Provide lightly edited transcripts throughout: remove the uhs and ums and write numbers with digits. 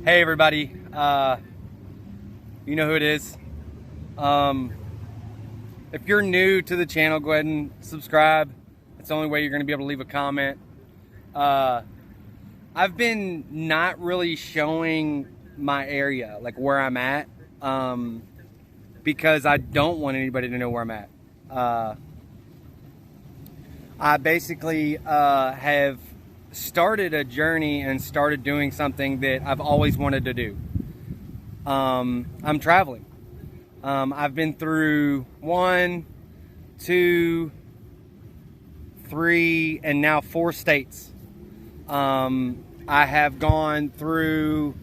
Hey everybody, you know who it is. If you're new to the channel, go ahead and subscribe. It's the only way you're going to be able to leave a comment. I've been not really showing my area, like where I'm at, because I don't want anybody to know where I'm at. I basically have started a journey and started doing something that I've always wanted to do. I'm traveling. I've been through 1, 2, 3, and now 4 states. I have gone through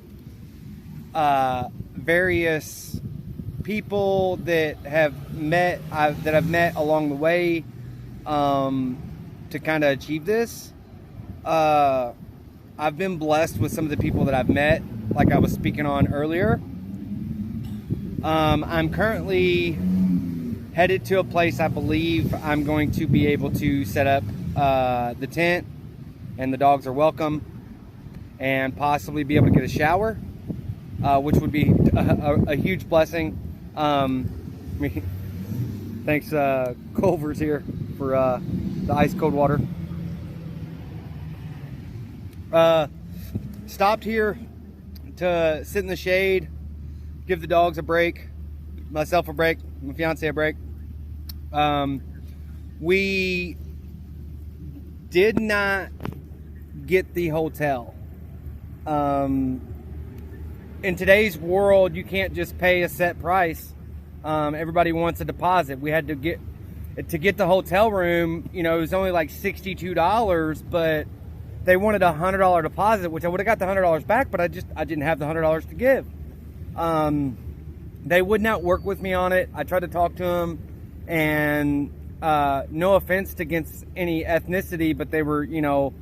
various people that I've met along the way to kind of achieve this. I've been blessed with some of the people that I've met, like I was speaking on earlier. I'm currently headed to a place I believe I'm going to be able to set up the tent, and the dogs are welcome, and possibly be able to get a shower, which would be a huge blessing. Thanks Culver's here for the ice cold water. Stopped here to sit in the shade, give the dogs a break, myself a break, my fiance a break. We did not get the hotel. In today's world, you can't just pay a set price. Everybody wants a deposit. We had to get the hotel room, you know, it was only like $62, but they wanted a $100 deposit, which I would have got the $100 back, but I didn't have the $100 to give. They would not work with me on it. I tried to talk to them, and no offense against any ethnicity, but they were, you know,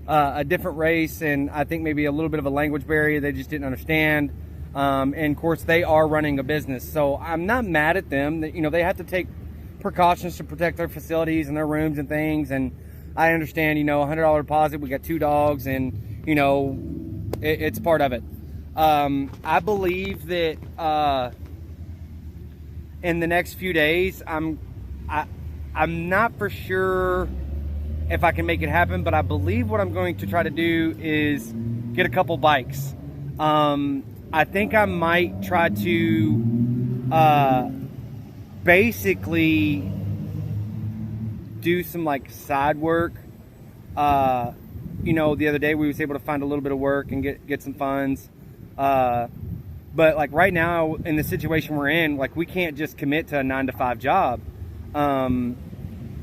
a different race, and I think maybe a little bit of a language barrier. They just didn't understand. And of course, they are running a business, so I'm not mad at them. That, you know, they have to take precautions to protect their facilities and their rooms and things, and I understand, you know, $100 deposit, we got 2 dogs, and, you know, it's part of it. I believe that in the next few days, I'm not for sure if I can make it happen, but I believe what I'm going to try to do is get a couple bikes. I think I might try to basically do some like side work. You know, the other day we was able to find a little bit of work and get some funds. But like right now in the situation we're in, like we can't just commit to a 9-to-5 job.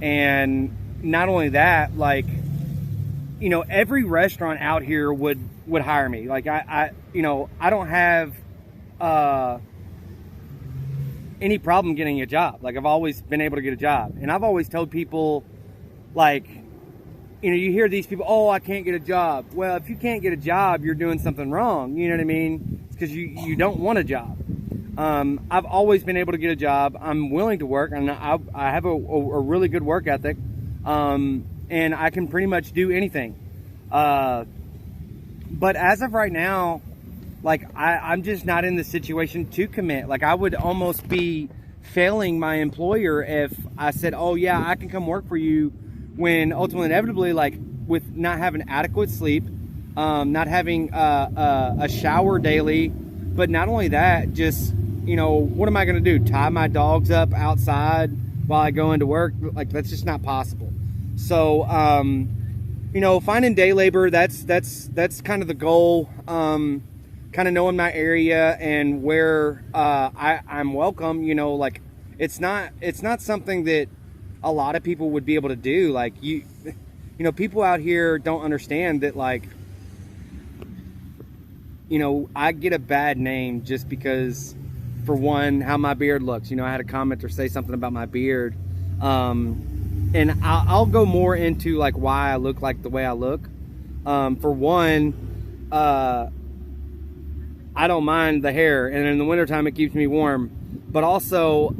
And not only that, like, you know, every restaurant out here would hire me. Like you know, I don't have any problem getting a job. Like I've always been able to get a job, and I've always told people, like, you know, you hear these people, oh, I can't get a job. Well, if you can't get a job, you're doing something wrong. You know what I mean? It's because you don't want a job. I've always been able to get a job. I'm willing to work, and I have a really good work ethic, and I can pretty much do anything. But as of right now, like I'm just not in the situation to commit. Like I would almost be failing my employer if I said, oh yeah, I can come work for you, when ultimately, inevitably, like with not having adequate sleep, not having a shower daily, but not only that, just, you know, what am I going to do? Tie my dogs up outside while I go into work? Like that's just not possible. So, you know, finding day labor, that's kind of the goal. Kind of knowing my area and where I'm welcome. You know, like it's not something that a lot of people would be able to do. Like you know, people out here don't understand that, like, you know, I get a bad name just because, for one, how my beard looks. You know, I had a commenter say something about my beard, and I'll go more into like why I look like the way I look. For one, I don't mind the hair, and in the wintertime it keeps me warm. But also,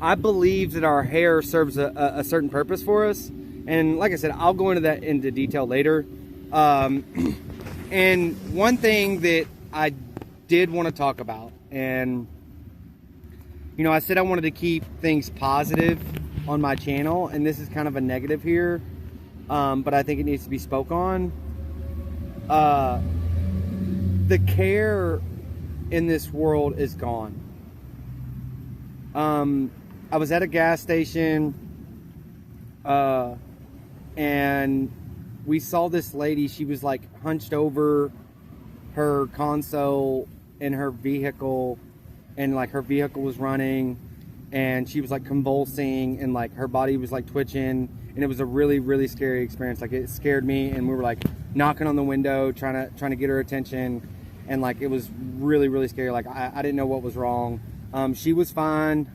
I believe that our hair serves a certain purpose for us. And like I said, I'll go into that into detail later. And one thing that I did want to talk about, and you know, I said I wanted to keep things positive on my channel, and this is kind of a negative here, but I think it needs to be spoke on. The care in this world is gone. I was at a gas station, and we saw this lady. She was like hunched over her console in her vehicle, and like her vehicle was running, and she was like convulsing, and like her body was like twitching, and it was a really, really scary experience. Like, it scared me, and we were like knocking on the window trying to get her attention, and like it was really, really scary. Like, I didn't know what was wrong. She was fine.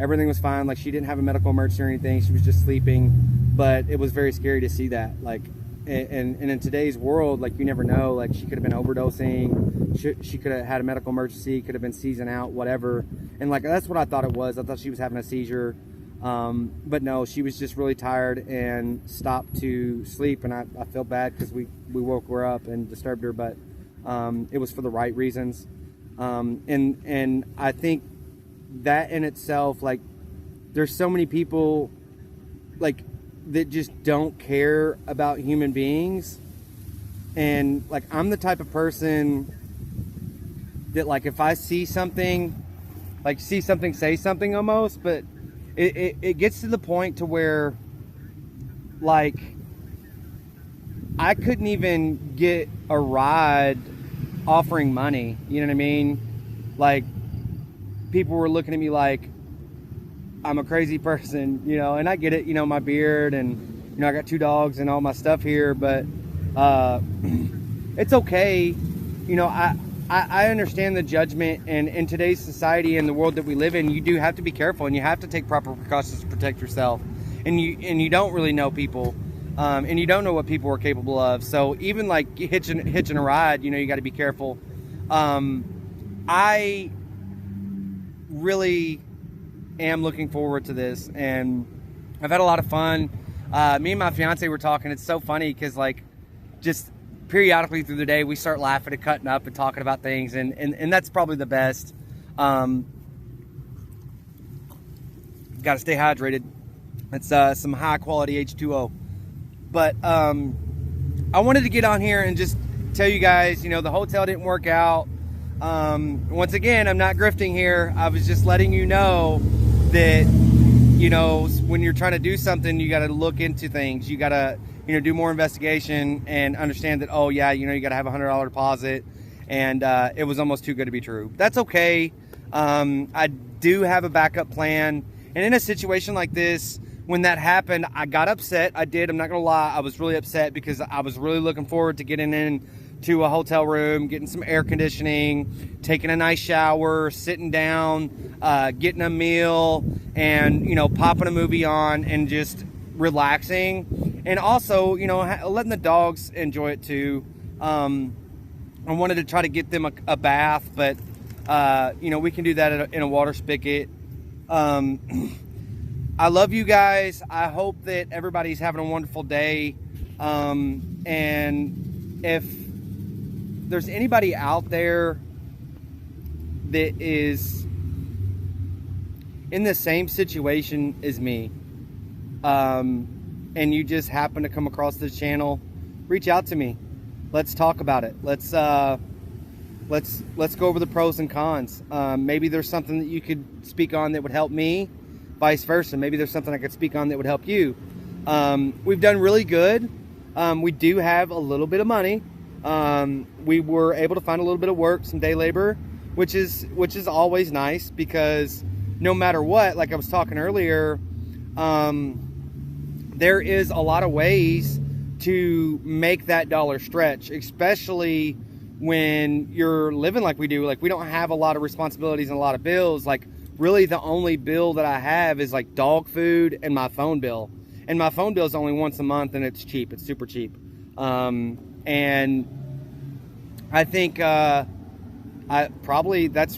Everything was fine. Like, she didn't have a medical emergency or anything. She was just sleeping, but it was very scary to see that. Like, and in today's world, like, you never know. Like, she could have been overdosing. She could have had a medical emergency, could have been seizing out, whatever. And like, that's what I thought it was. I thought she was having a seizure. But no, she was just really tired and stopped to sleep. And I felt bad because we woke her up and disturbed her, but it was for the right reasons. And I think that in itself, like, there's so many people like that just don't care about human beings. And like, I'm the type of person that, like, if I see something, like, say something almost, but it gets to the point to where, like, I couldn't even get a ride offering money, you know what I mean? Like, people were looking at me like I'm a crazy person, you know, and I get it, you know, my beard, and, you know, I got 2 dogs and all my stuff here, but it's okay. You know, I understand the judgment, and in today's society and the world that we live in, you do have to be careful, and you have to take proper precautions to protect yourself, and you don't really know people, and you don't know what people are capable of. So even like hitching a ride, you know, you got to be careful. I really am looking forward to this, and I've had a lot of fun. Me and my fiance were talking. It's so funny because, like, just periodically through the day we start laughing and cutting up and talking about things, and that's probably the best. Got to stay hydrated. It's some high quality H2O. But I wanted to get on here and just tell you guys, you know, the hotel didn't work out. Once again, I'm not grifting here. I was just letting you know that, you know, when you're trying to do something, you got to look into things. You got to, you know, do more investigation and understand that, oh yeah, you know, you got to have $100 deposit, and it was almost too good to be true. That's okay. I do have a backup plan, and in a situation like this, when that happened, I got upset. I did. I'm not gonna lie. I was really upset because I was really looking forward to getting into a hotel room, getting some air conditioning, taking a nice shower, sitting down, getting a meal, and, you know, popping a movie on and just relaxing, and also, you know, letting the dogs enjoy it too. I wanted to try to get them a bath, but you know, we can do that in a water spigot. I love you guys. I hope that everybody's having a wonderful day. And if there's anybody out there that is in the same situation as me, and you just happen to come across this channel, reach out to me. Let's talk about it. Let's go over the pros and cons. Maybe there's something that you could speak on that would help me, vice versa. Maybe there's something I could speak on that would help you. We've done really good. We do have a little bit of money. We were able to find a little bit of work, some day labor, which is always nice, because no matter what, like I was talking earlier, there is a lot of ways to make that dollar stretch, especially when you're living like we do. Like, we don't have a lot of responsibilities and a lot of bills. Like, really the only bill that I have is like dog food and my phone bill. And my phone bill is only once a month, and it's cheap. It's super cheap. And I think that's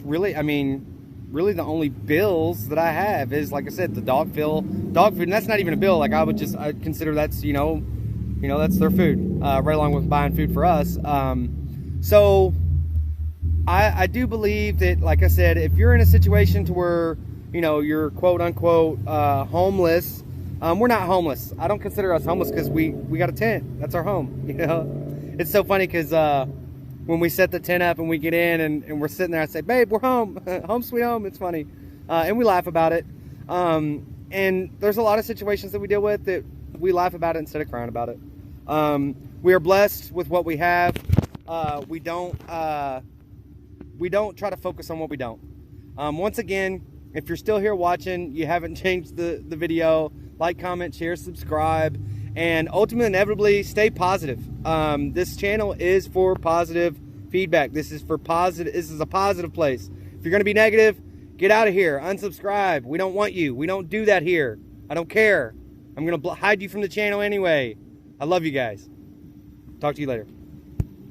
really, I mean, really the only bills that I have is, like I said, the dog food, and that's not even a bill. Like, I consider that's, you know, You know, that's their food, right along with buying food for us. So I do believe that, like I said, if you're in a situation to where, you know, you're quote unquote homeless, we're not homeless. I don't consider us homeless because we got a tent. That's our home. You know, it's so funny because when we set the tent up and we get in and we're sitting there, I say, babe, we're home. Home sweet home. It's funny. And we laugh about it. And there's a lot of situations that we deal with that we laugh about it instead of crying about it. We are blessed with what we have. We don't try to focus on what we don't. Once again, if you're still here watching, you haven't changed the video, like, comment, share, subscribe, and ultimately, inevitably, stay positive. This channel is for positive feedback. This is for positive. This is a positive place. If you're going to be negative, get out of here. Unsubscribe. We don't want you. We don't do that here. I don't care. I'm going to hide you from the channel anyway. I love you guys. Talk to you later.